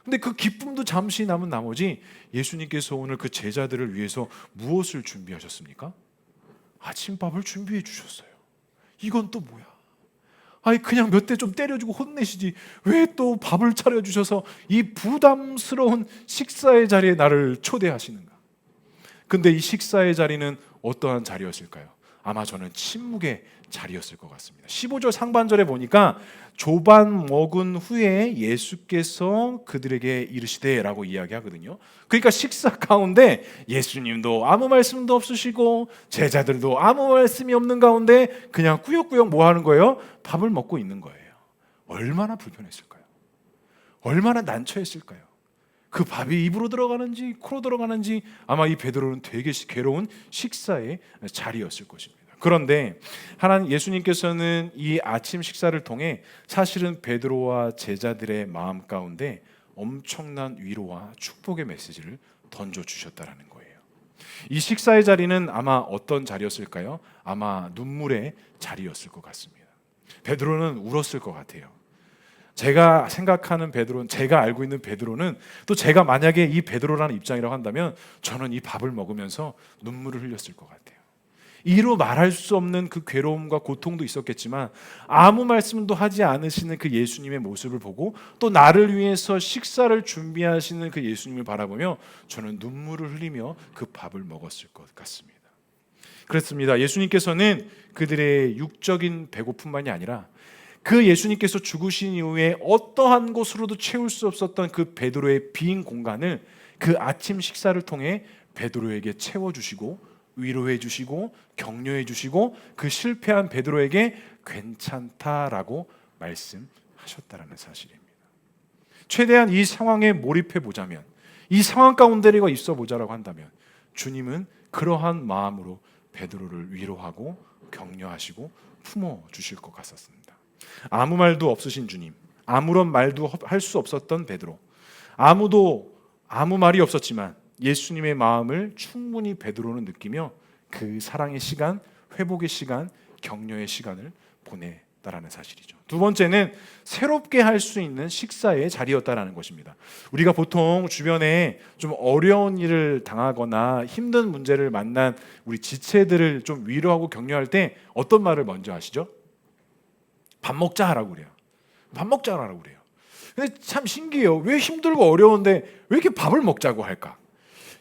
근데 그 기쁨도 잠시 남은 나머지 예수님께서 오늘 그 제자들을 위해서 무엇을 준비하셨습니까? 아침밥을 준비해 주셨어요. 이건 또 뭐야? 그냥 몇 대 좀 때려주고 혼내시지 왜 또 밥을 차려주셔서 이 부담스러운 식사의 자리에 나를 초대하시는가? 근데 이 식사의 자리는 어떠한 자리였을까요? 아마 저는 침묵의 자리였을 것 같습니다. 15절 상반절에 보니까 조반 먹은 후에 예수께서 그들에게 이르시되 라고 이야기하거든요. 그러니까 식사 가운데 예수님도 아무 말씀도 없으시고 제자들도 아무 말씀이 없는 가운데 그냥 꾸역꾸역 뭐 하는 거예요? 밥을 먹고 있는 거예요. 얼마나 불편했을까요? 얼마나 난처했을까요? 그 밥이 입으로 들어가는지 코로 들어가는지 아마 이 베드로는 되게 괴로운 식사의 자리였을 것입니다. 그런데 하나님 예수님께서는 이 아침 식사를 통해 사실은 베드로와 제자들의 마음 가운데 엄청난 위로와 축복의 메시지를 던져주셨다라는 거예요. 이 식사의 자리는 아마 어떤 자리였을까요? 아마 눈물의 자리였을 것 같습니다. 베드로는 울었을 것 같아요. 제가 생각하는 베드로는, 제가 알고 있는 베드로는, 또 제가 만약에 이 베드로라는 입장이라고 한다면 저는 이 밥을 먹으면서 눈물을 흘렸을 것 같아요. 이로 말할 수 없는 그 괴로움과 고통도 있었겠지만 아무 말씀도 하지 않으시는 그 예수님의 모습을 보고 또 나를 위해서 식사를 준비하시는 그 예수님을 바라보며 저는 눈물을 흘리며 그 밥을 먹었을 것 같습니다. 그렇습니다. 예수님께서는 그들의 육적인 배고픔만이 아니라 그 예수님께서 죽으신 이후에 어떠한 곳으로도 채울 수 없었던 그 베드로의 빈 공간을 그 아침 식사를 통해 베드로에게 채워주시고 위로해 주시고 격려해 주시고 그 실패한 베드로에게 괜찮다라고 말씀하셨다라는 사실입니다. 최대한 이 상황에 몰입해 보자면, 이 상황 가운데가 있어 보자라고 한다면 주님은 그러한 마음으로 베드로를 위로하고 격려하시고 품어 주실 것 같았습니다. 아무 말도 없으신 주님, 아무런 말도 할 수 없었던 베드로, 아무 말이 없었지만 예수님의 마음을 충분히 베드로는 느끼며 그 사랑의 시간, 회복의 시간, 격려의 시간을 보냈다라는 사실이죠. 두 번째는 새롭게 할 수 있는 식사의 자리였다라는 것입니다. 우리가 보통 주변에 좀 어려운 일을 당하거나 힘든 문제를 만난 우리 지체들을 좀 위로하고 격려할 때 어떤 말을 먼저 하시죠? 밥 먹자라고 그래요. 밥 먹자라고 그래요. 근데 참 신기해요. 왜 힘들고 어려운데 왜 이렇게 밥을 먹자고 할까?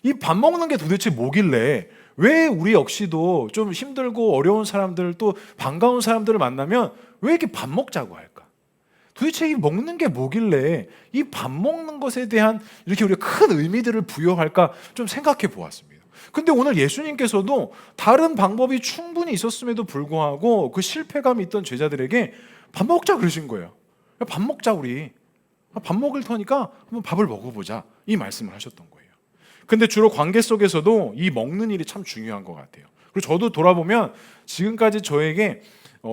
이 밥 먹는 게 도대체 뭐길래 왜 우리 역시도 좀 힘들고 어려운 사람들 또 반가운 사람들을 만나면 왜 이렇게 밥 먹자고 할까? 도대체 이 먹는 게 뭐길래 이 밥 먹는 것에 대한 이렇게 우리가 큰 의미들을 부여할까 좀 생각해 보았습니다. 근데 오늘 예수님께서도 다른 방법이 충분히 있었음에도 불구하고 그 실패감이 있던 제자들에게 밥 먹자 그러신 거예요. 밥 먹자 우리. 밥 먹을 테니까 한번 밥을 먹어보자. 이 말씀을 하셨던 거예요. 근데 주로 관계 속에서도 이 먹는 일이 참 중요한 것 같아요. 그리고 저도 돌아보면 지금까지 저에게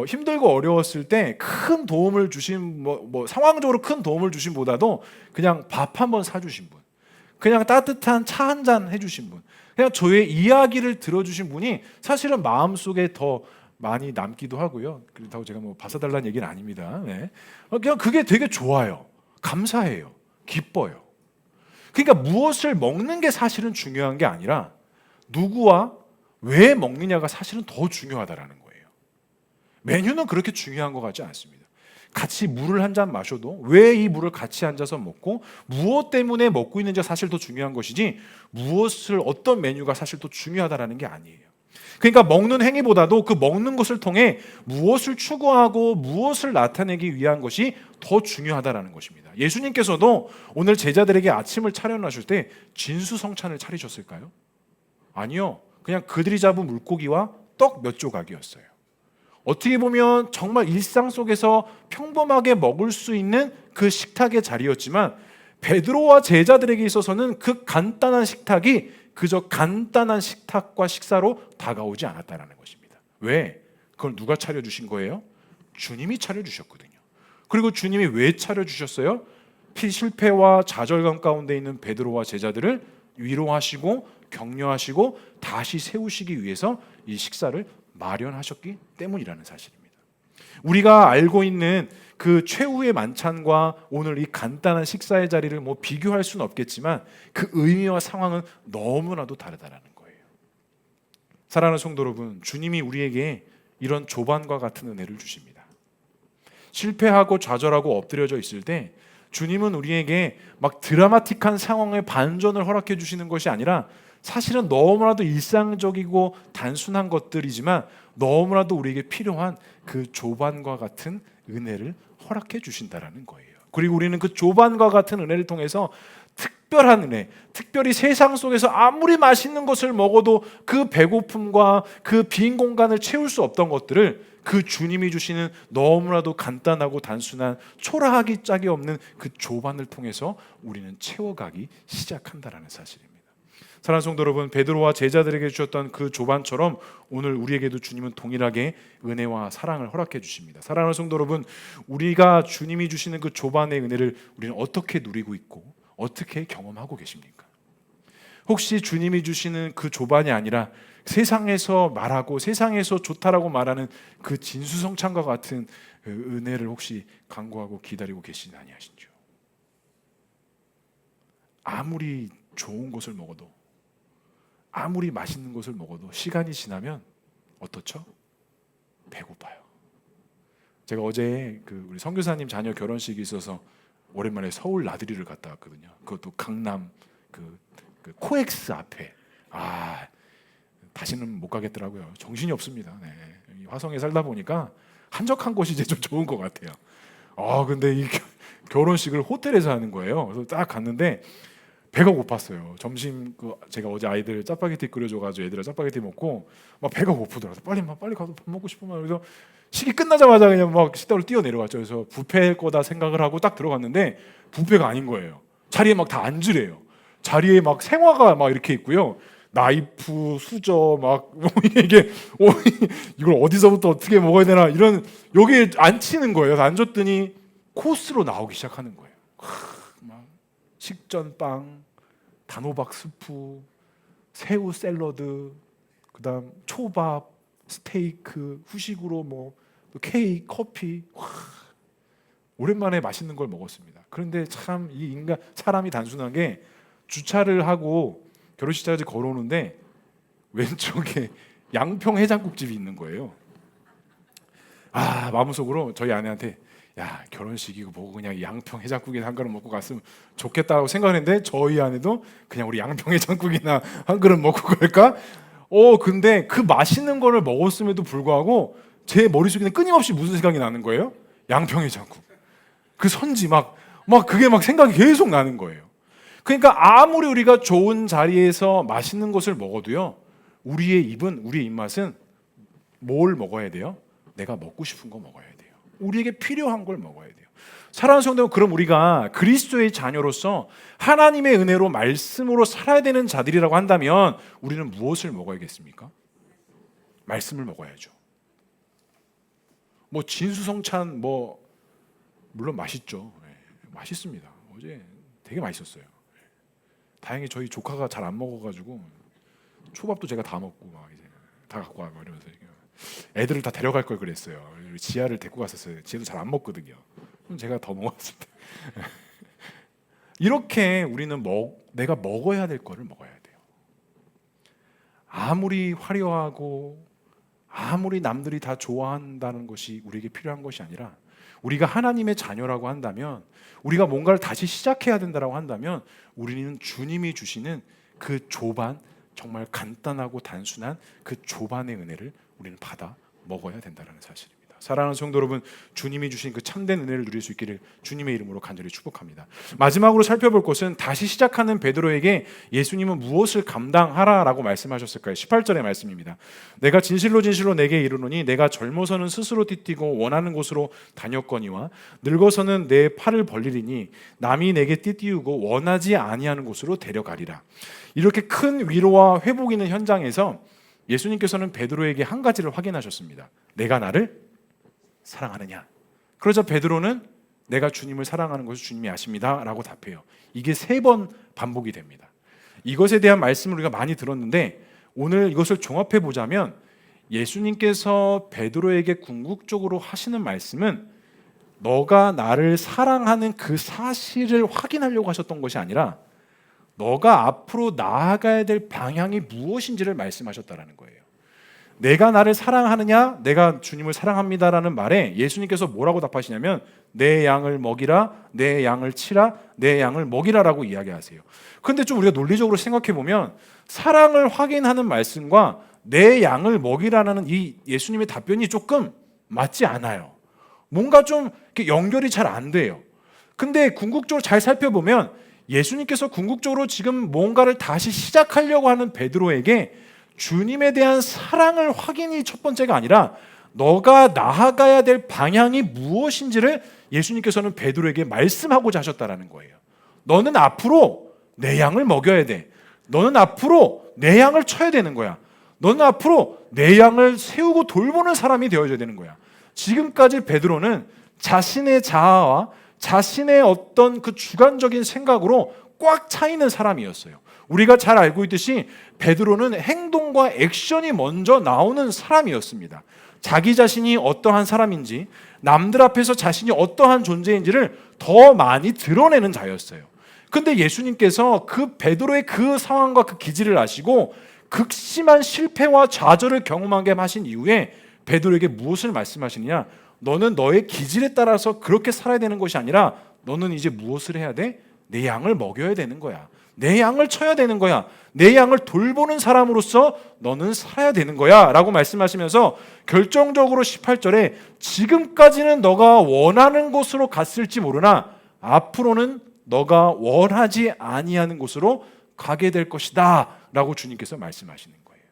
힘들고 어려웠을 때 큰 도움을 주신 상황적으로 큰 도움을 주신 보다도 그냥 밥 한번 사주신 분, 그냥 따뜻한 차 한 잔 해주신 분, 그냥 저의 이야기를 들어주신 분이 사실은 마음속에 더 많이 남기도 하고요. 그렇다고 제가 봐서달라는 얘기는 아닙니다. 네. 그냥 그게 되게 좋아요. 감사해요. 기뻐요. 그러니까 무엇을 먹는 게 사실은 중요한 게 아니라 누구와 왜 먹느냐가 사실은 더 중요하다라는 거예요. 메뉴는 그렇게 중요한 것 같지 않습니다. 같이 물을 한 잔 마셔도 왜 이 물을 같이 앉아서 먹고 무엇 때문에 먹고 있는지가 사실 더 중요한 것이지 어떤 메뉴가 사실 더 중요하다라는 게 아니에요. 그러니까 먹는 행위보다도 그 먹는 것을 통해 무엇을 추구하고 무엇을 나타내기 위한 것이 더 중요하다라는 것입니다. 예수님께서도 오늘 제자들에게 아침을 차려나실 때 진수성찬을 차리셨을까요? 아니요. 그냥 그들이 잡은 물고기와 떡 몇 조각이었어요. 어떻게 보면 정말 일상 속에서 평범하게 먹을 수 있는 그 식탁의 자리였지만 베드로와 제자들에게 있어서는 그 간단한 식탁이 그저 간단한 식탁과 식사로 다가오지 않았다는 것입니다. 왜? 그걸 누가 차려주신 거예요? 주님이 차려주셨거든요. 그리고 주님이 왜 차려주셨어요? 실패와 좌절감 가운데 있는 베드로와 제자들을 위로하시고 격려하시고 다시 세우시기 위해서 이 식사를 마련하셨기 때문이라는 사실입니다. 우리가 알고 있는 그 최후의 만찬과 오늘 이 간단한 식사의 자리를 비교할 수는 없겠지만 그 의미와 상황은 너무나도 다르다라는 거예요. 사랑하는 성도 여러분, 주님이 우리에게 이런 조반과 같은 은혜를 주십니다. 실패하고 좌절하고 엎드려져 있을 때 주님은 우리에게 막 드라마틱한 상황의 반전을 허락해 주시는 것이 아니라 사실은 너무나도 일상적이고 단순한 것들이지만 너무나도 우리에게 필요한 그 조반과 같은 은혜를 허락해 주신다라는 거예요. 그리고 우리는 그 조반과 같은 은혜를 통해서 특별한 은혜, 특별히 세상 속에서 아무리 맛있는 것을 먹어도 그 배고픔과 그 빈 공간을 채울 수 없던 것들을 그 주님이 주시는 너무나도 간단하고 단순한 초라하기 짝이 없는 그 조반을 통해서 우리는 채워가기 시작한다라는 사실입니다. 사랑하는 성도 여러분, 베드로와 제자들에게 주셨던 그 조반처럼 오늘 우리에게도 주님은 동일하게 은혜와 사랑을 허락해 주십니다. 사랑하는 성도 여러분, 우리가 주님이 주시는 그 조반의 은혜를 우리는 어떻게 누리고 있고 어떻게 경험하고 계십니까? 혹시 주님이 주시는 그 조반이 아니라 세상에서 말하고 세상에서 좋다라고 말하는 그 진수성찬과 같은 은혜를 혹시 간구하고 기다리고 계시지 아니하신지요? 아무리 좋은 것을 먹어도, 아무리 맛있는 것을 먹어도 시간이 지나면 어떻죠? 배고파요. 제가 어제 우리 선교사님 자녀 결혼식이 있어서 오랜만에 서울 나들이를 갔다 왔거든요. 그것도 강남 그 코엑스 앞에. 다시는 못 가겠더라고요. 정신이 없습니다. 네. 화성에 살다 보니까 한적한 곳이 이제 좀 좋은 것 같아요. 근데 이 결혼식을 호텔에서 하는 거예요. 그래서 딱 갔는데 배가 고팠어요. 점심 제가 어제 아이들 짜파게티 끓여줘가지고 애들이 짜파게티 먹고 막 배가 고프더라고요. 빨리 가서 밥 먹고 싶으면. 그래서 식이 끝나자마자 그냥 막 식당으로 뛰어 내려갔죠. 그래서 뷔페일 거다 생각을 하고 딱 들어갔는데 뷔페가 아닌 거예요. 자리에 막 다 앉으래요. 자리에 막 생화가 막 이렇게 있고요. 나이프, 수저 막 이걸 어디서부터 어떻게 먹어야 되나 이런 여기에 앉히는 거예요. 앉았더니 코스로 나오기 시작하는 거예요. 막 식전빵, 단호박 스프, 새우 샐러드, 그다음 초밥, 스테이크, 후식으로 뭐 케이크, 커피. 오랜만에 맛있는 걸 먹었습니다. 그런데 참 이 사람이 단순한 게 주차를 하고 결혼식장까지 걸어오는데 왼쪽에 양평 해장국집이 있는 거예요. 마음속으로 저희 아내한테 야 결혼식이고 뭐고 그냥 양평 해장국이나 한 그릇 먹고 갔으면 좋겠다라고 생각했는데 저희 아내도 그냥 우리 양평 해장국이나 한 그릇 먹고 갈까? 근데 그 맛있는 거를 먹었음에도 불구하고 제 머릿속에는 끊임없이 무슨 생각이 나는 거예요? 양평 해장국. 그 선지 막 그게 막 생각이 계속 나는 거예요. 그러니까 아무리 우리가 좋은 자리에서 맛있는 것을 먹어도요, 우리의 입맛은 뭘 먹어야 돼요? 내가 먹고 싶은 거 먹어야 돼요. 우리에게 필요한 걸 먹어야 돼요. 사랑하는 성도, 그럼 우리가 그리스도의 자녀로서 하나님의 은혜로 말씀으로 살아야 되는 자들이라고 한다면 우리는 무엇을 먹어야겠습니까? 말씀을 먹어야죠. 진수성찬 물론 맛있죠. 맛있습니다. 어제 되게 맛있었어요. 다행히 저희 조카가 잘 안 먹어가지고 초밥도 제가 다 먹고 막 이제 다 갖고 와 이러면서 애들을 다 데려갈 걸 그랬어요. 지아를 데리고 갔었어요. 지아도 잘 안 먹거든요. 그럼 제가 더 먹었습니다. 이렇게 우리는 내가 먹어야 될 거를 먹어야 돼요. 아무리 화려하고 아무리 남들이 다 좋아한다는 것이 우리에게 필요한 것이 아니라 우리가 하나님의 자녀라고 한다면, 우리가 뭔가를 다시 시작해야 된다고 한다면 우리는 주님이 주시는 그 조반, 정말 간단하고 단순한 그 조반의 은혜를 우리는 받아 먹어야 된다는 사실입니다. 사랑하는 성도 여러분, 주님이 주신 그 참된 은혜를 누릴 수 있기를 주님의 이름으로 간절히 축복합니다. 마지막으로 살펴볼 것은 다시 시작하는 베드로에게 예수님은 무엇을 감당하라라고 말씀하셨을까요? 18절의 말씀입니다. 내가 진실로 내게 이르노니 내가 젊어서는 스스로 띠띠고 원하는 곳으로 다녔거니와 늙어서는 내 팔을 벌리리니 남이 내게 띠띠우고 원하지 아니하는 곳으로 데려가리라. 이렇게 큰 위로와 회복 있는 현장에서 예수님께서는 베드로에게 한 가지를 확인하셨습니다. 내가 나를 사랑하느냐? 그러자 베드로는 내가 주님을 사랑하는 것을 주님이 아십니다 라고 답해요. 이게 3번 반복이 됩니다. 이것에 대한 말씀을 우리가 많이 들었는데 오늘 이것을 종합해 보자면 예수님께서 베드로에게 궁극적으로 하시는 말씀은 너가 나를 사랑하는 그 사실을 확인하려고 하셨던 것이 아니라 너가 앞으로 나아가야 될 방향이 무엇인지를 말씀하셨다라는 거예요. 내가 나를 사랑하느냐, 내가 주님을 사랑합니다라는 말에 예수님께서 뭐라고 답하시냐면 내 양을 먹이라, 내 양을 치라, 내 양을 먹이라라고 이야기하세요. 그런데 좀 우리가 논리적으로 생각해 보면 사랑을 확인하는 말씀과 내 양을 먹이라는 이 예수님의 답변이 조금 맞지 않아요. 뭔가 좀 연결이 잘 안 돼요. 근데 궁극적으로 잘 살펴보면 예수님께서 궁극적으로 지금 뭔가를 다시 시작하려고 하는 베드로에게 주님에 대한 사랑을 확인이 첫 번째가 아니라 너가 나아가야 될 방향이 무엇인지를 예수님께서는 베드로에게 말씀하고자 하셨다라는 거예요. 너는 앞으로 내 양을 먹여야 돼. 너는 앞으로 내 양을 쳐야 되는 거야. 너는 앞으로 내 양을 세우고 돌보는 사람이 되어줘야 되는 거야. 지금까지 베드로는 자신의 자아와 자신의 어떤 그 주관적인 생각으로 꽉 차 있는 사람이었어요. 우리가 잘 알고 있듯이 베드로는 행동과 액션이 먼저 나오는 사람이었습니다. 자기 자신이 어떠한 사람인지, 남들 앞에서 자신이 어떠한 존재인지를 더 많이 드러내는 자였어요. 근데 예수님께서 그 베드로의 그 상황과 그 기질을 아시고 극심한 실패와 좌절을 경험하게 하신 이후에 베드로에게 무엇을 말씀하시느냐? 너는 너의 기질에 따라서 그렇게 살아야 되는 것이 아니라 너는 이제 무엇을 해야 돼? 내 양을 먹여야 되는 거야. 내 양을 쳐야 되는 거야. 내 양을 돌보는 사람으로서 너는 살아야 되는 거야 라고 말씀하시면서 결정적으로 18절에 지금까지는 너가 원하는 곳으로 갔을지 모르나 앞으로는 너가 원하지 아니하는 곳으로 가게 될 것이다 라고 주님께서 말씀하시는 거예요.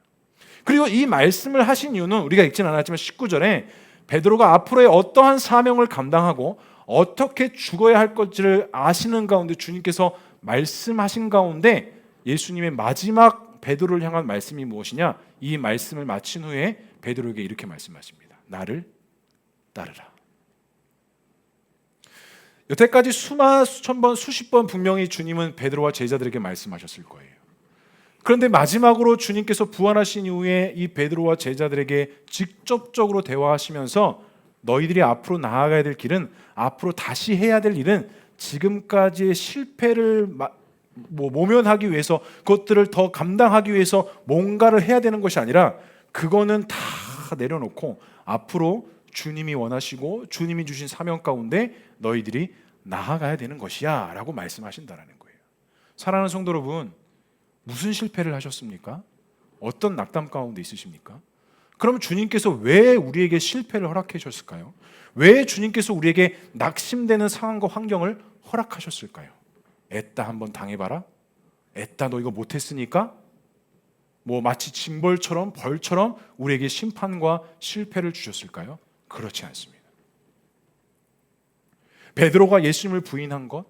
그리고 이 말씀을 하신 이유는 우리가 읽지는 않았지만 19절에 베드로가 앞으로의 어떠한 사명을 감당하고 어떻게 죽어야 할 것을 아시는 가운데 주님께서 말씀하신 가운데 예수님의 마지막 베드로를 향한 말씀이 무엇이냐? 이 말씀을 마친 후에 베드로에게 이렇게 말씀하십니다. 나를 따르라. 여태까지 수천 번, 수십 번 분명히 주님은 베드로와 제자들에게 말씀하셨을 거예요. 그런데 마지막으로 주님께서 부활하신 이후에 이 베드로와 제자들에게 직접적으로 대화하시면서 너희들이 앞으로 나아가야 될 길은, 앞으로 다시 해야 될 일은 지금까지의 실패를 모면하기 위해서, 그것들을 더 감당하기 위해서 뭔가를 해야 되는 것이 아니라 그거는 다 내려놓고 앞으로 주님이 원하시고 주님이 주신 사명 가운데 너희들이 나아가야 되는 것이야 라고 말씀하신다는 거예요. 사랑하는 성도 여러분, 무슨 실패를 하셨습니까? 어떤 낙담 가운데 있으십니까? 그럼 주님께서 왜 우리에게 실패를 허락해 주셨을까요? 왜 주님께서 우리에게 낙심되는 상황과 환경을 허락하셨을까요? 애따 한번 당해봐라? 애따 너 이거 못했으니까? 마치 징벌처럼 벌처럼 우리에게 심판과 실패를 주셨을까요? 그렇지 않습니다. 베드로가 예수님을 부인한 것,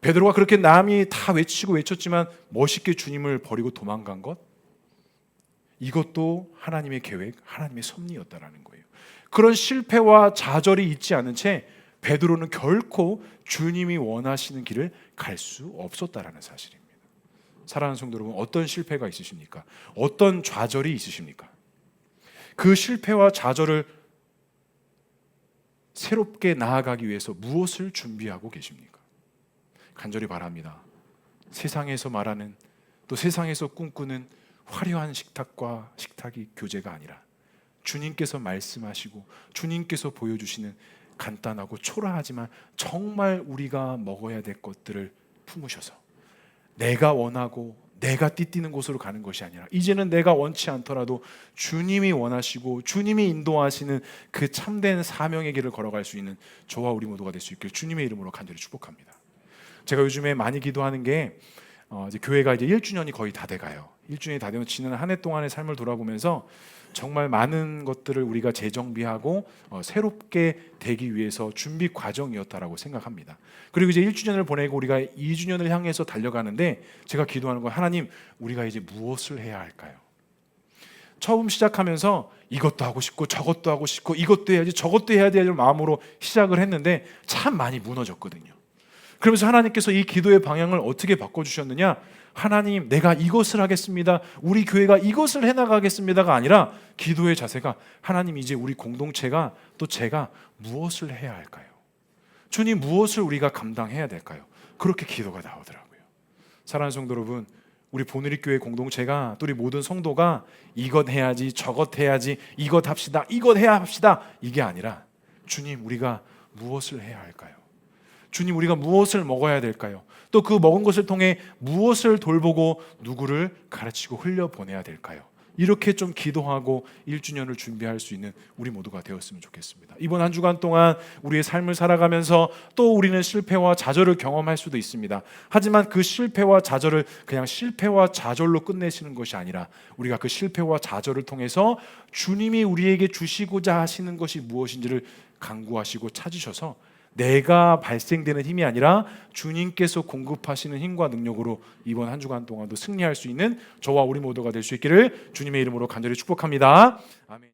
베드로가 그렇게 남이 다 외쳤지만 멋있게 주님을 버리고 도망간 것, 이것도 하나님의 계획, 하나님의 섭리였다라는 거예요. 그런 실패와 좌절이 있지 않은 채 베드로는 결코 주님이 원하시는 길을 갈 수 없었다라는 사실입니다. 사랑하는 성도 여러분, 어떤 실패가 있으십니까? 어떤 좌절이 있으십니까? 그 실패와 좌절을 새롭게 나아가기 위해서 무엇을 준비하고 계십니까? 간절히 바랍니다. 세상에서 말하는, 또 세상에서 꿈꾸는 화려한 식탁이 교제가 아니라 주님께서 말씀하시고 주님께서 보여주시는 간단하고 초라하지만 정말 우리가 먹어야 될 것들을 품으셔서 내가 원하고 내가 띠띠는 곳으로 가는 것이 아니라 이제는 내가 원치 않더라도 주님이 원하시고 주님이 인도하시는 그 참된 사명의 길을 걸어갈 수 있는 저와 우리 모두가 될 수 있길 주님의 이름으로 간절히 축복합니다. 제가 요즘에 많이 기도하는 게 이제 교회가 이제 1주년이 거의 다 돼가요. 1주년이 다 되면 지난 한 해 동안의 삶을 돌아보면서 정말 많은 것들을 우리가 재정비하고 새롭게 되기 위해서 준비 과정이었다라고 생각합니다. 그리고 이제 1주년을 보내고 우리가 2주년을 향해서 달려가는데 제가 기도하는 건 하나님, 우리가 이제 무엇을 해야 할까요? 처음 시작하면서 이것도 하고 싶고 저것도 하고 싶고 이것도 해야지 저것도 해야 될 마음으로 시작을 했는데 참 많이 무너졌거든요. 그러면서 하나님께서 이 기도의 방향을 어떻게 바꿔주셨느냐? 하나님, 내가 이것을 하겠습니다, 우리 교회가 이것을 해나가겠습니다가 아니라 기도의 자세가 하나님, 이제 우리 공동체가 또 제가 무엇을 해야 할까요? 주님, 무엇을 우리가 감당해야 될까요? 그렇게 기도가 나오더라고요. 사랑하는 성도 여러분, 우리 보누리교회 공동체가, 또 우리 모든 성도가 이것 해야지 저것 해야지 이것 합시다 이것 해야 합시다 이게 아니라 주님, 우리가 무엇을 해야 할까요? 주님, 우리가 무엇을 먹어야 될까요? 또 그 먹은 것을 통해 무엇을 돌보고 누구를 가르치고 흘려보내야 될까요? 이렇게 좀 기도하고 1주년을 준비할 수 있는 우리 모두가 되었으면 좋겠습니다. 이번 한 주간 동안 우리의 삶을 살아가면서 또 우리는 실패와 좌절을 경험할 수도 있습니다. 하지만 그 실패와 좌절을 그냥 실패와 좌절로 끝내시는 것이 아니라 우리가 그 실패와 좌절을 통해서 주님이 우리에게 주시고자 하시는 것이 무엇인지를 간구하시고 찾으셔서 내가 발생되는 힘이 아니라 주님께서 공급하시는 힘과 능력으로 이번 한 주간 동안도 승리할 수 있는 저와 우리 모두가 될 수 있기를 주님의 이름으로 간절히 축복합니다. 아멘.